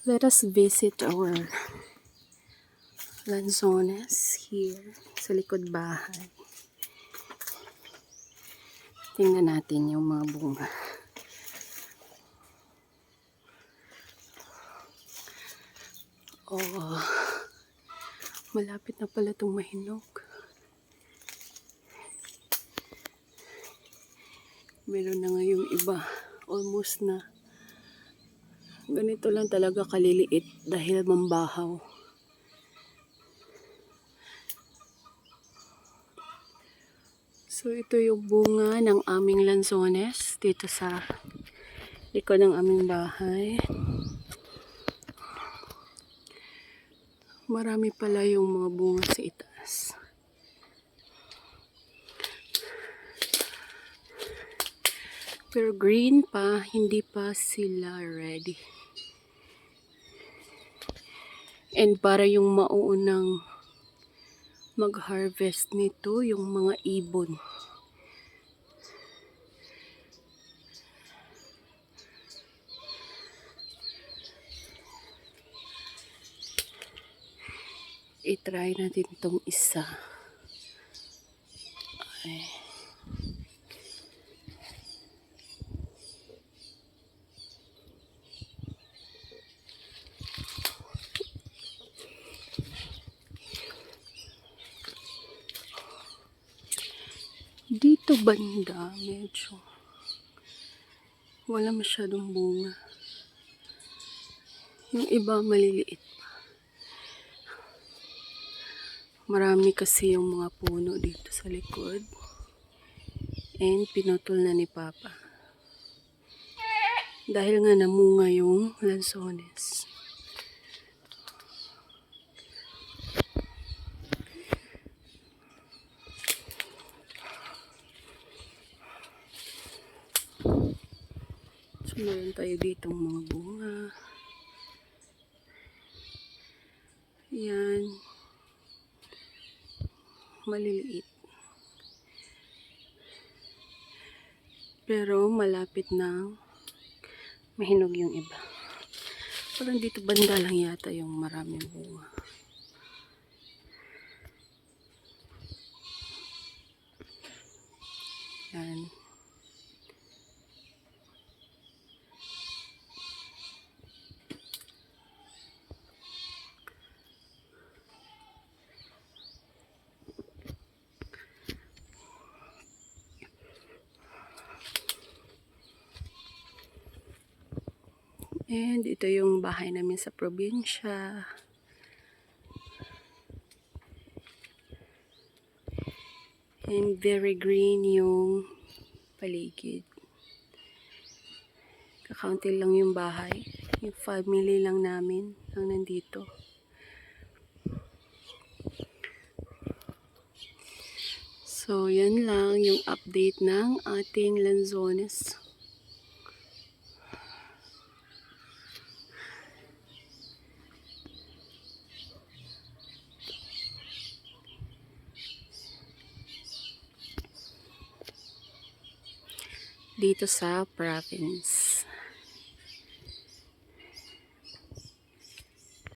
Let us visit our lanzones here sa likod bahay. Tingnan natin yung mga bunga. Oh, malapit na pala itong mahinog. Meron na nga yung iba. Almost na. Ganito lang talaga kaliliit dahil mambahaw. So ito yung bunga ng aming lanzones dito sa likod ng aming bahay. Marami pala yung mga bunga sa itaas. Pero green pa, hindi pa sila ready. And para yung mauunang mag-harvest nito, yung mga ibon. I-try natin tong isa. Ay. Dito banda, medyo wala masyadong bunga. Yung iba maliliit pa. Marami kasi yung mga puno dito sa likod. And pinutol na ni Papa. Dahil nga namunga yung lanzones. So, meron tayo ditong mga bunga. Yan. Maliliit. Pero malapit na mahinog yung iba. Parang dito banda lang yata yung maraming bunga. Yan. And ito yung bahay namin sa probinsya. And very green yung paligid. Kakaunti lang yung bahay. Yung family lang namin ang nandito. So, yan lang yung update ng ating lanzones. Dito sa province.